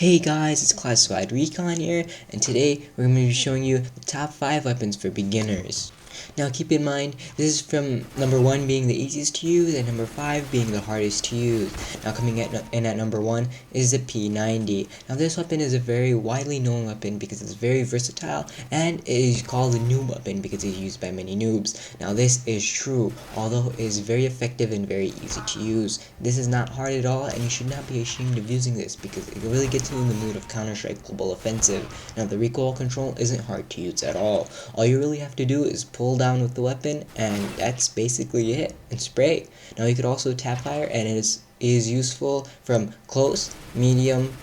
Hey guys, it's Classified Recon here, and today we're going to be showing you the top 5 weapons for beginners. Now keep in mind, this is from number 1 being the easiest to use, and number 5 being the hardest to use. Now coming in at number 1 is the P90. Now this weapon is a very widely known weapon because it's very versatile, and it is called the noob weapon because it's used by many noobs. Now this is true, although it is very effective and very easy to use. This is not hard at all, and you should not be ashamed of using this because it really gets you in the mood of Counter-Strike Global Offensive. Now the recoil control isn't hard to use at all. All you really have to do is pull down with the weapon, and that's basically it, and spray. Now you could also tap fire, and it is useful from close, medium,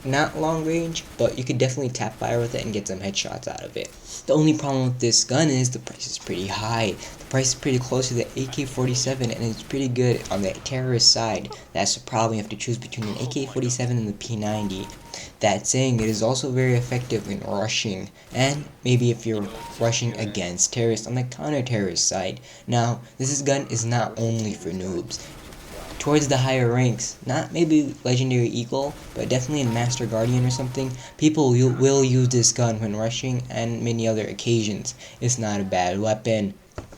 not long range, but you could definitely tap fire with it and get some headshots out of it. The only problem with this gun is the price is pretty high. The price is pretty close to the AK-47, and it's pretty good on the terrorist side. That's the problem. You have to choose between an AK-47 and the P90. That saying, it is also very effective in rushing, and maybe if you're rushing against terrorists on the counter-terrorist side. Now, this gun is not only for noobs. Towards the higher ranks, not maybe Legendary Eagle, but definitely in Master Guardian or something, people will use this gun when rushing and many other occasions. It's not a bad weapon.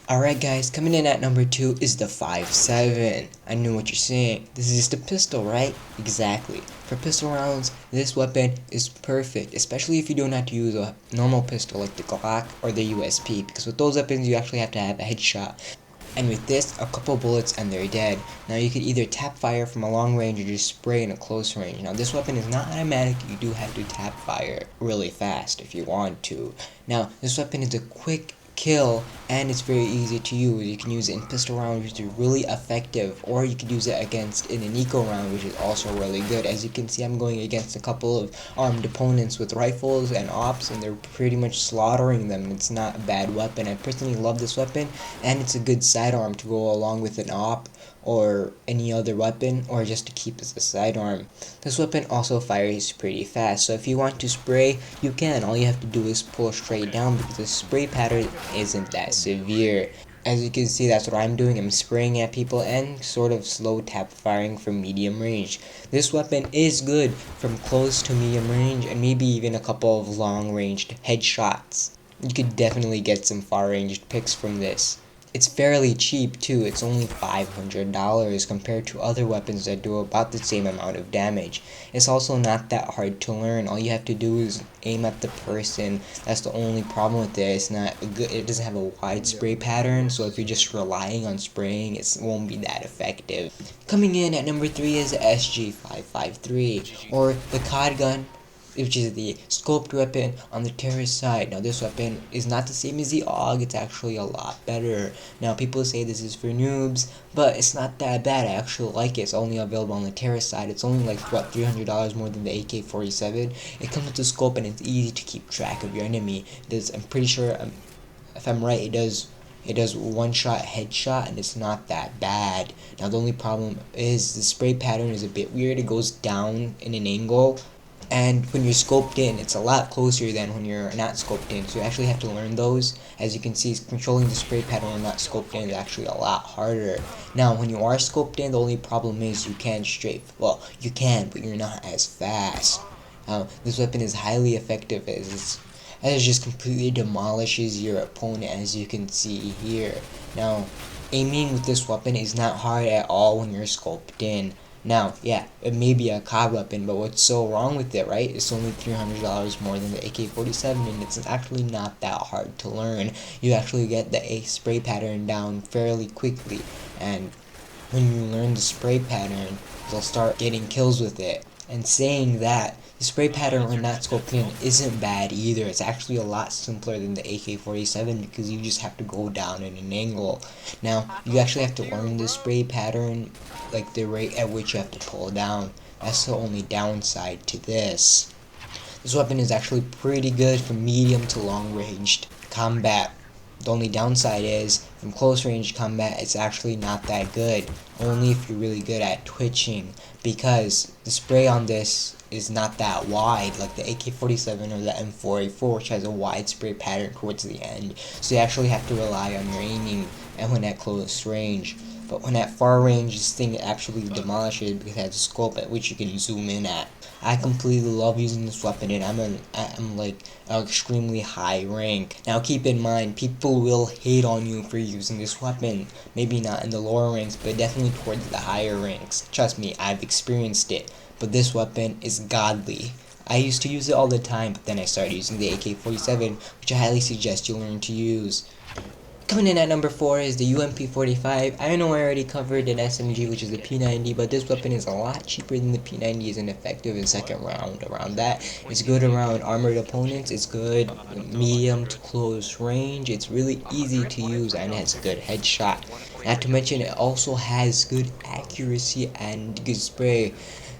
Alright guys, coming in at number 2 is the FiveSeven. I knew what you're saying. This is just a pistol, right? Exactly. For pistol rounds, this weapon is perfect, especially if you don't have to use a normal pistol like the Glock or the USP, because with those weapons you actually have to have a headshot. And with this, a couple bullets and they're dead. Now you could either tap fire from a long range or just spray in a close range. Now this weapon is not automatic, you do have to tap fire really fast if you want to. Now this weapon is a quick kill and it's very easy to use. You can use it in pistol rounds, which is really effective, or you could use it against in an eco round, which is also really good. As you can see, I'm going against a couple of armed opponents with rifles and ops, and they're pretty much slaughtering them. It's not a bad weapon. I personally love this weapon, and it's a good sidearm to go along with an op or any other weapon, or just to keep as a sidearm. This weapon also fires pretty fast, so if you want to spray, you can. All you have to do is pull straight down because the spray pattern isn't that severe. As you can see, that's what I'm doing. I'm spraying at people and sort of slow tap firing from medium range. This weapon is good from close to medium range and maybe even a couple of long ranged headshots. You could definitely get some far ranged picks from this. It's fairly cheap too. It's only $500 compared to other weapons that do about the same amount of damage. It's also not that hard to learn. All you have to do is aim at the person. That's the only problem with it. It's not good. It doesn't have a wide spray pattern, so if you're just relying on spraying, it won't be that effective. Coming in at number 3 is the SG553, or the COD gun, which is the scoped weapon on the terrorist side. Now this weapon is not the same as the AUG, it's actually a lot better. Now people say this is for noobs, but it's not that bad. I actually like it. It's only available on the terrorist side. It's only like, what, $300 more than the AK-47. It comes with the scope and it's easy to keep track of your enemy. I'm pretty sure, if I'm right, it does one-shot headshot, and it's not that bad. Now the only problem is the spray pattern is a bit weird. It goes down in an angle, and when you're scoped in, it's a lot closer than when you're not scoped in, so you actually have to learn those. As you can see, controlling the spray pattern when not scoped in is actually a lot harder. Now, when you are scoped in, the only problem is you can't strafe. Well, you can, but you're not as fast. This weapon is highly effective as it just completely demolishes your opponent, as you can see here. Now, aiming with this weapon is not hard at all when you're scoped in. Now, yeah, it may be a COD weapon, but what's so wrong with it, right? It's only $300 more than the AK-47, and it's actually not that hard to learn. You actually get the spray pattern down fairly quickly, and when you learn the spray pattern, you'll start getting kills with it. And saying that, the spray pattern when not scoped in isn't bad either. It's actually a lot simpler than the AK-47 because you just have to go down in an angle. Now, you actually have to learn the spray pattern, like the rate at which you have to pull down. That's the only downside to this. This weapon is actually pretty good from medium to long ranged combat. The only downside is, from close range combat, it's actually not that good. Only if you're really good at twitching, because the spray on this is not that wide, like the AK-47 or the M4A4, which has a wide spray pattern towards the end. So you actually have to rely on your aiming and when at close range. but when at far range, this thing actually demolishes because it has a scope at which you can zoom in at. I completely love using this weapon, and I'm like an extremely high rank. Now keep in mind, people will hate on you for using this weapon. Maybe not in the lower ranks, but definitely towards the higher ranks. Trust me, I've experienced it. But this weapon is godly. I used to use it all the time, but then I started using the AK-47, which I highly suggest you learn to use. Coming in at number 4 is the UMP-45. I know I already covered an SMG, which is the P90, but this weapon is a lot cheaper than the P90 is and effective in second round. Around that, it's good around armored opponents, it's good medium to close range, it's really easy to use, and it has good headshot. Not to mention, it also has good accuracy and good spray.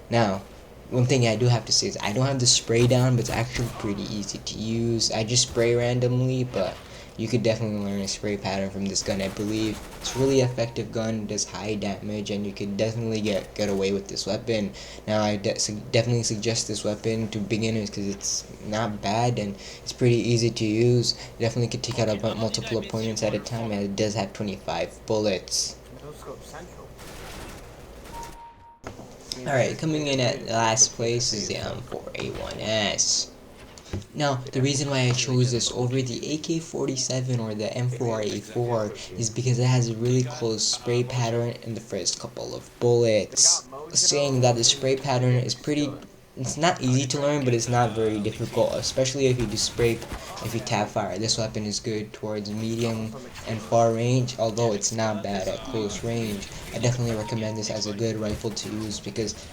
Now, one thing I do have to say is I don't have the spray down, but it's actually pretty easy to use. I just spray randomly, but you could definitely learn a spray pattern from this gun, I believe. It's a really effective gun, does high damage, and you could definitely get away with this weapon. Now, I definitely suggest this weapon to beginners because it's not bad and it's pretty easy to use. Definitely could take out multiple opponents at a time, and it does have 25 bullets. Alright, coming in at last place is the M4A1S. Now, the reason why I chose this over the AK-47 or the M4A4 is because it has a really close spray pattern in the first couple of bullets. Saying that the spray pattern is it's not easy to learn, but it's not very difficult, especially if you if you tap fire. This weapon is good towards medium and far range, although it's not bad at close range. I definitely recommend this as a good rifle to use because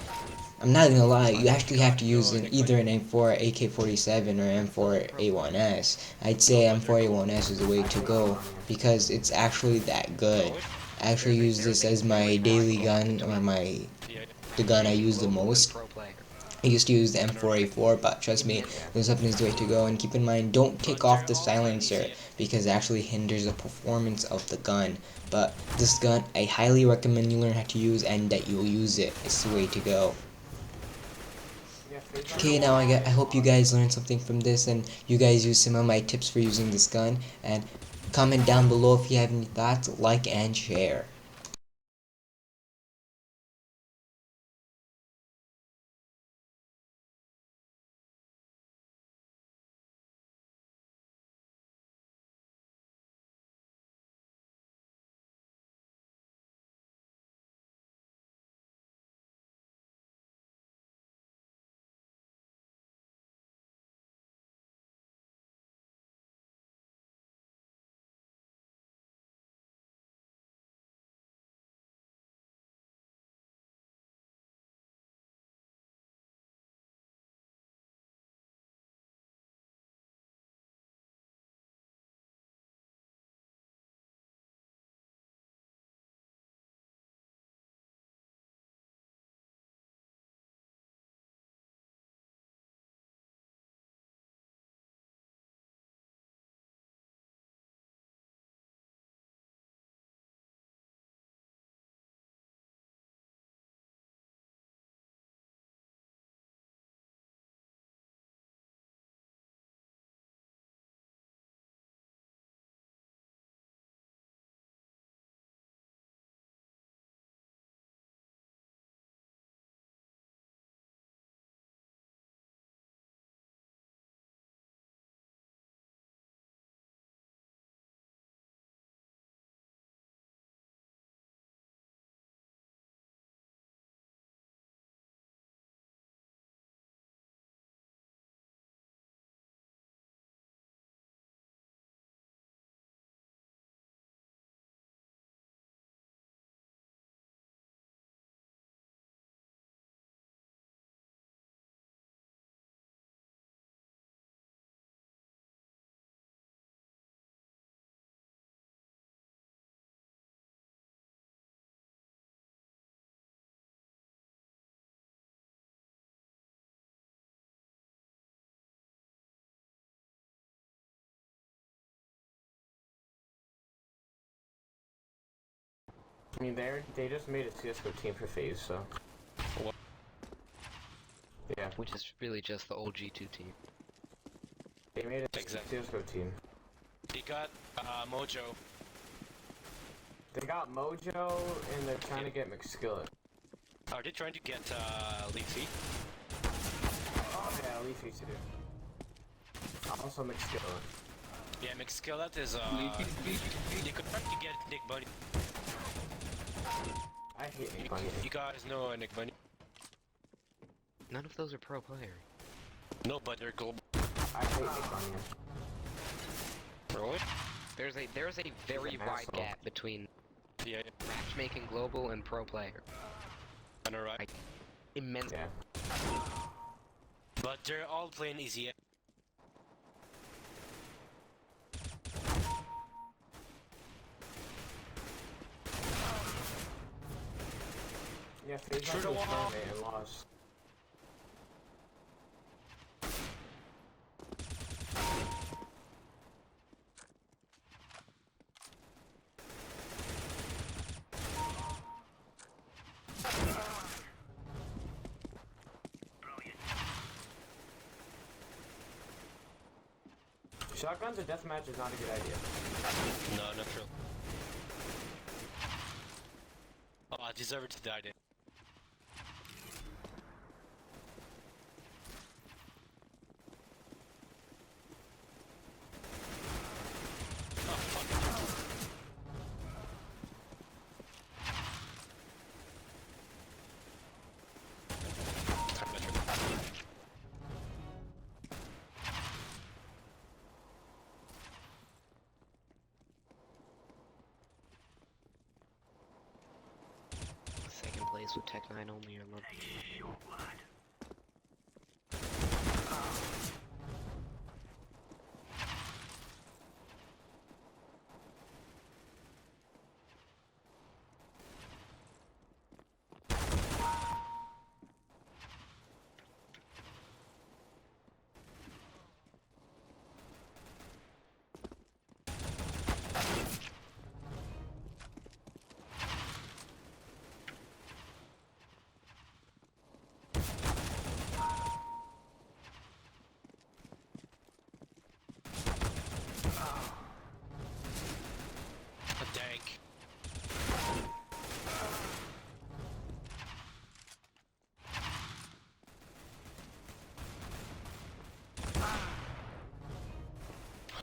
I'm not gonna lie, you actually have to use either an M4 AK-47 or M4A1S. I'd say M4A1S is the way to go because it's actually that good. I actually use this as my daily gun, or the gun I use the most. I used to use the M4A4, but trust me, this weapon is the way to go. And keep in mind, don't take off the silencer because it actually hinders the performance of the gun. But this gun, I highly recommend you learn how to use and that you'll use it. It's the way to go. Okay, now I hope you guys learned something from this and you guys use some of my tips for using this gun. And comment down below if you have any thoughts, like and share. I mean, they just made a CS:GO team for FaZe, so yeah. Which is really just the old G2 team. They made a Exactly. CS:GO team. He got Mojo. They got Mojo, and they're trying to get McSkillet. Are they trying to get Leafy? Oh yeah, Leafy too. Also McSkillet. Yeah, McSkillet is you could try to get Nick Bunny. I hate Nick Bunny. You guys know Nick Bunny? None of those are pro player. No, but they're global. I hate Nick Bunny. Really? There's a very He's an wide asshole. gap between Yeah, matchmaking global and pro player. I know, right? Like, immense. Yeah. But they're all playing easy. Yeah, FaveSeven Shoot the was wall. survey and lost. Shotguns or deathmatch is not a good idea. No, not true. Oh, I deserve to die then. Oh, fuck. Second place with Tech 9 only or low. A dank.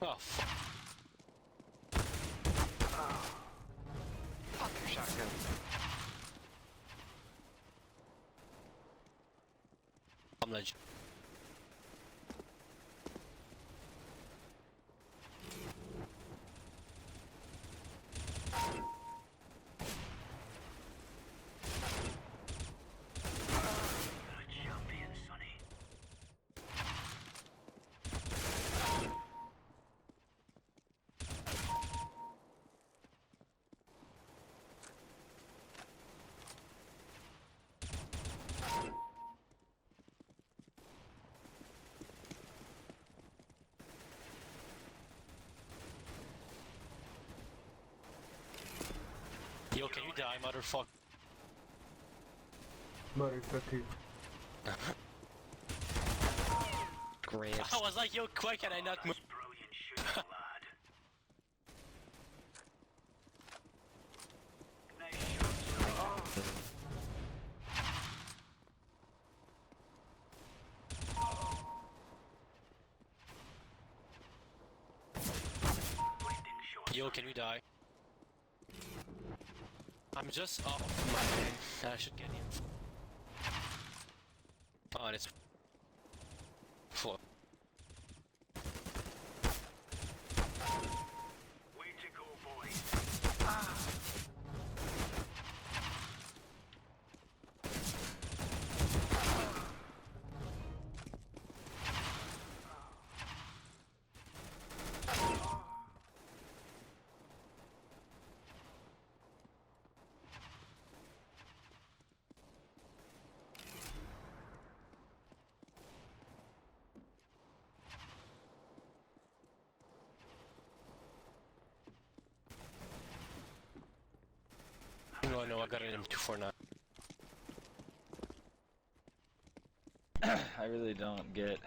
Oh, fuck. Fuck your shotgun. I'm legend. Yo, can you die, motherfucker? Motherfucker. Graves. I was like, yo, why can I not move? Brilliant shooting, lad. Nice shot. Blinding shot. Yo, can we die? I'm just off my man. I should get him. Oh, and it's full. Way to go, boys. No, I got an M249. I really don't get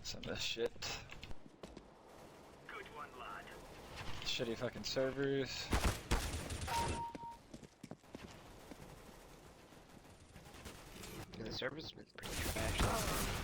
some of this shit. Good one, lad. Shitty fucking servers. The server's been pretty trash.